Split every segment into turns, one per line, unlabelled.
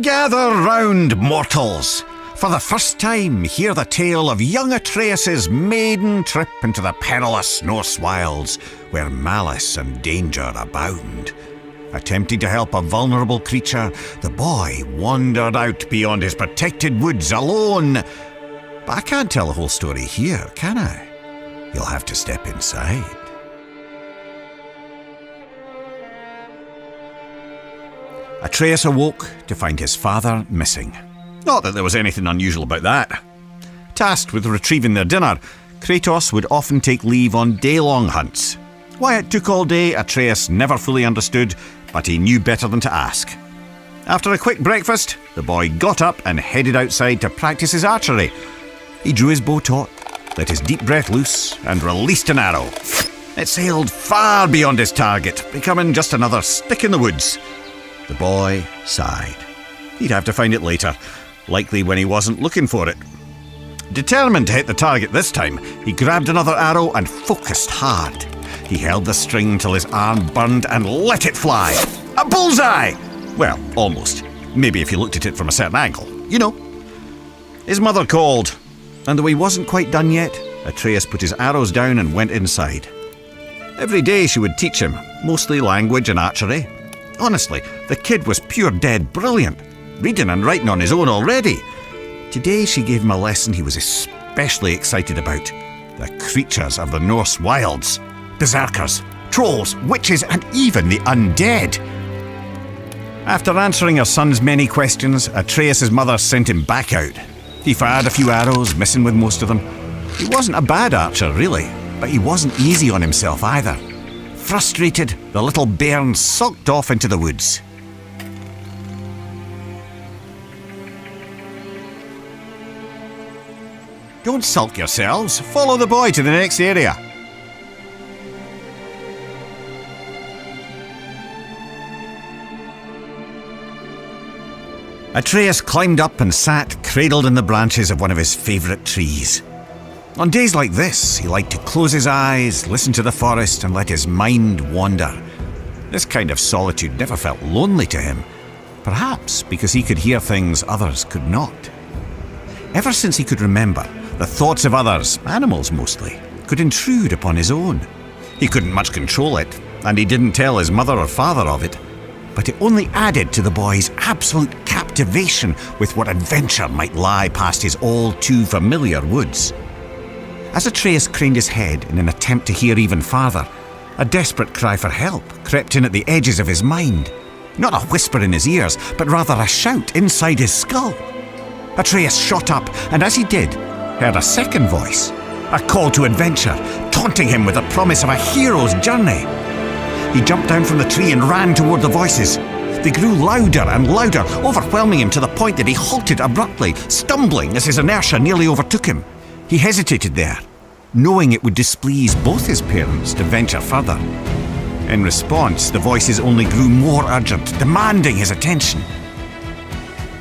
Gather round, mortals! For the first time, hear the tale of young Atreus' maiden trip into the perilous Norse wilds, where malice and danger abound. Attempting to help a vulnerable creature, the boy wandered out beyond his protected woods alone. But I can't tell the whole story here, can I? You'll have to step inside. Atreus awoke to find his father missing. Not that there was anything unusual about that. Tasked with retrieving their dinner, Kratos would often take leave on day-long hunts. Why it took all day, Atreus never fully understood, but he knew better than to ask. After a quick breakfast, the boy got up and headed outside to practice his archery. He drew his bow taut, let his deep breath loose, and released an arrow. It sailed far beyond his target, becoming just another stick in the woods. The boy sighed. He'd have to find it later, likely when he wasn't looking for it. Determined to hit the target this time, he grabbed another arrow and focused hard. He held the string till his arm burned and let it fly. A bullseye! Well, almost. Maybe if you looked at it from a certain angle. You know. His mother called, and though he wasn't quite done yet, Atreus put his arrows down and went inside. Every day she would teach him, mostly language and archery. Honestly, the kid was pure dead brilliant, reading and writing on his own already. Today she gave him a lesson he was especially excited about. The creatures of the Norse wilds. Berserkers, trolls, witches, and even the undead. After answering her son's many questions, Atreus' mother sent him back out. He fired a few arrows, missing with most of them. He wasn't a bad archer, really, but he wasn't easy on himself either. Frustrated, the little bairn sulked off into the woods. Don't sulk yourselves. Follow the boy to the next area. Atreus climbed up and sat cradled in the branches of one of his favourite trees. On days like this, he liked to close his eyes, listen to the forest, and let his mind wander. This kind of solitude never felt lonely to him, perhaps because he could hear things others could not. Ever since he could remember, the thoughts of others, animals mostly, could intrude upon his own. He couldn't much control it, and he didn't tell his mother or father of it, but it only added to the boy's absolute captivation with what adventure might lie past his all-too-familiar woods. As Atreus craned his head in an attempt to hear even farther, a desperate cry for help crept in at the edges of his mind. Not a whisper in his ears, but rather a shout inside his skull. Atreus shot up, and as he did, heard a second voice, a call to adventure, taunting him with the promise of a hero's journey. He jumped down from the tree and ran toward the voices. They grew louder and louder, overwhelming him to the point that he halted abruptly, stumbling as his inertia nearly overtook him. He hesitated there, knowing it would displease both his parents to venture further. In response, the voices only grew more urgent, demanding his attention.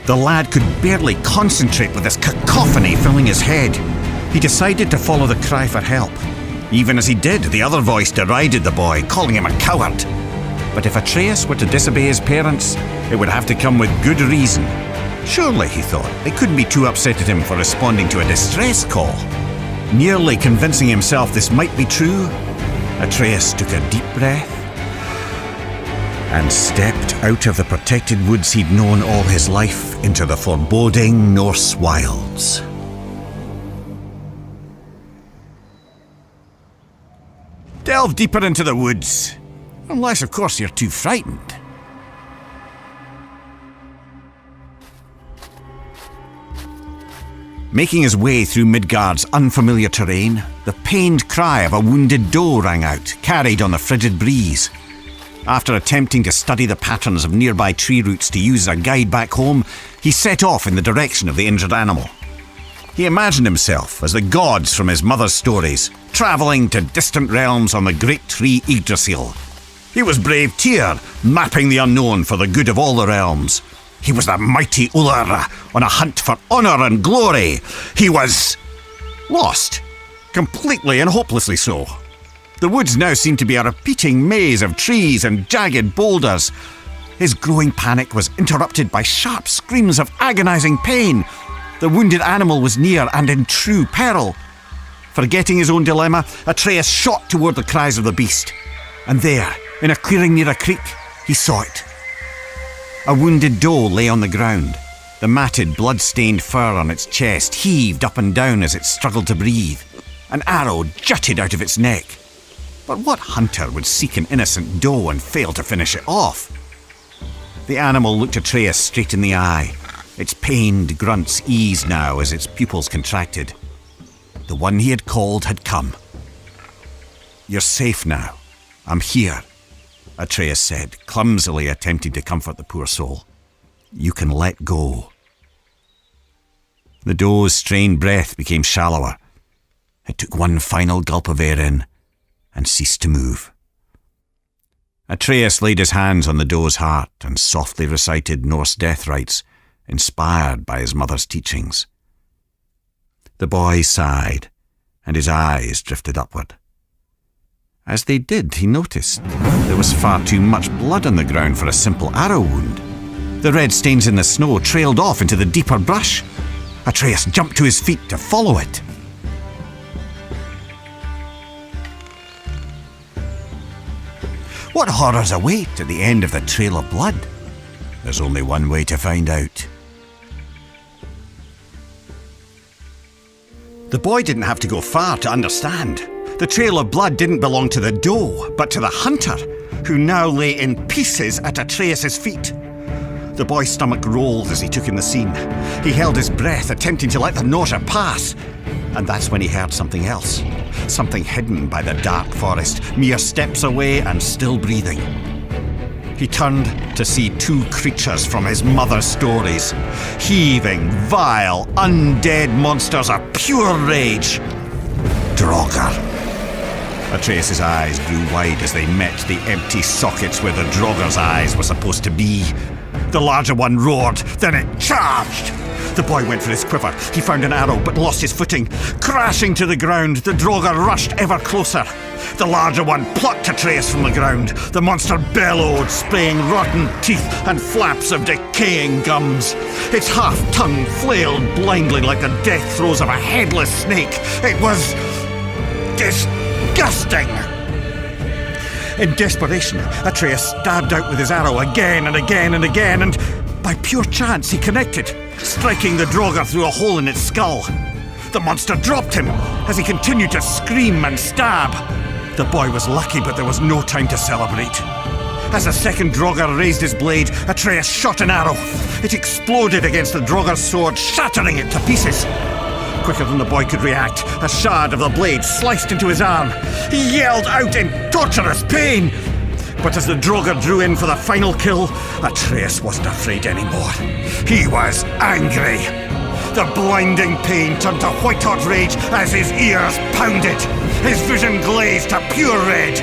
The lad could barely concentrate with this cacophony filling his head. He decided to follow the cry for help. Even as he did, the other voice derided the boy, calling him a coward. But if Atreus were to disobey his parents, it would have to come with good reason. Surely, he thought, they couldn't be too upset at him for responding to a distress call. Nearly convincing himself this might be true, Atreus took a deep breath and stepped out of the protected woods he'd known all his life into the foreboding Norse wilds. Delve deeper into the woods. Unless, of course, you're too frightened. Making his way through Midgard's unfamiliar terrain, the pained cry of a wounded doe rang out, carried on the frigid breeze. After attempting to study the patterns of nearby tree roots to use as a guide back home, he set off in the direction of the injured animal. He imagined himself as the gods from his mother's stories, travelling to distant realms on the great tree Yggdrasil. He was brave Tyr, mapping the unknown for the good of all the realms. He was the mighty Ullr, on a hunt for honour and glory. He was lost, completely and hopelessly so. The woods now seemed to be a repeating maze of trees and jagged boulders. His growing panic was interrupted by sharp screams of agonizing pain. The wounded animal was near and in true peril. Forgetting his own dilemma, Atreus shot toward the cries of the beast. And there, in a clearing near a creek, he saw it. A wounded doe lay on the ground. The matted, blood-stained fur on its chest heaved up and down as it struggled to breathe. An arrow jutted out of its neck. But what hunter would seek an innocent doe and fail to finish it off? The animal looked Atreus straight in the eye. Its pained grunts eased now as its pupils contracted. The one he had called had come. "You're safe now. I'm here," Atreus said, clumsily attempting to comfort the poor soul. "You can let go." The doe's strained breath became shallower. It took one final gulp of air in and ceased to move. Atreus laid his hands on the doe's heart and softly recited Norse death rites, inspired by his mother's teachings. The boy sighed, and his eyes drifted upward. As they did, he noticed there was far too much blood on the ground for a simple arrow wound. The red stains in the snow trailed off into the deeper brush. Atreus jumped to his feet to follow it. What horrors await at the end of the trail of blood? There's only one way to find out. The boy didn't have to go far to understand. The trail of blood didn't belong to the doe, but to the hunter, who now lay in pieces at Atreus' feet. The boy's stomach rolled as he took in the scene. He held his breath, attempting to let the nausea pass. And that's when he heard something else. Something hidden by the dark forest, mere steps away and still breathing. He turned to see two creatures from his mother's stories. Heaving, vile, undead monsters of pure rage. Draugr. Atreus' eyes grew wide as they met the empty sockets where the Draugr's eyes were supposed to be. The larger one roared, then it charged. The boy went for his quiver. He found an arrow, but lost his footing. Crashing to the ground, the Draugr rushed ever closer. The larger one plucked Atreus from the ground. The monster bellowed, spraying rotten teeth and flaps of decaying gums. Its half-tongue flailed blindly like the death throes of a headless snake. It was disgusting. In desperation, Atreus stabbed out with his arrow again and again and again, and by pure chance he connected, striking the Draugr through a hole in its skull. The monster dropped him as he continued to scream and stab. The boy was lucky, but there was no time to celebrate. As the second Draugr raised his blade, Atreus shot an arrow. It exploded against the Draugr's sword, shattering it to pieces. Quicker than the boy could react, a shard of the blade sliced into his arm. He yelled out in torturous pain. But as the Draugr drew in for the final kill, Atreus wasn't afraid anymore. He was angry. The blinding pain turned to white-hot rage as his ears pounded. His vision glazed to pure red.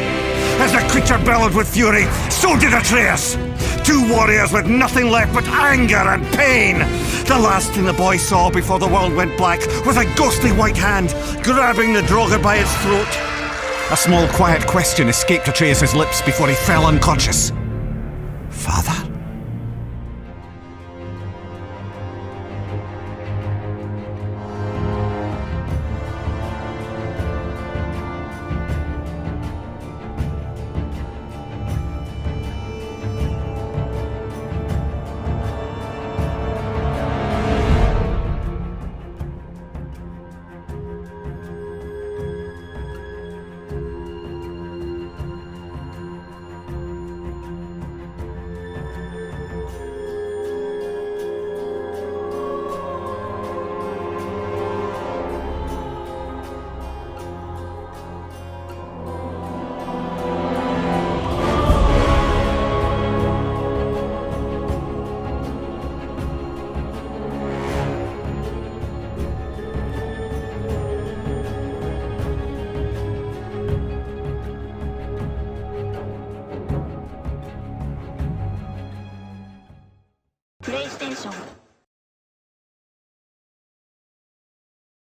As the creature bellowed with fury, so did Atreus. Two warriors with nothing left but anger and pain. The last thing the boy saw before the world went black was a ghostly white hand grabbing the Draugr by its throat. A small quiet question escaped Atreus' lips before he fell unconscious. Father?
PlayStation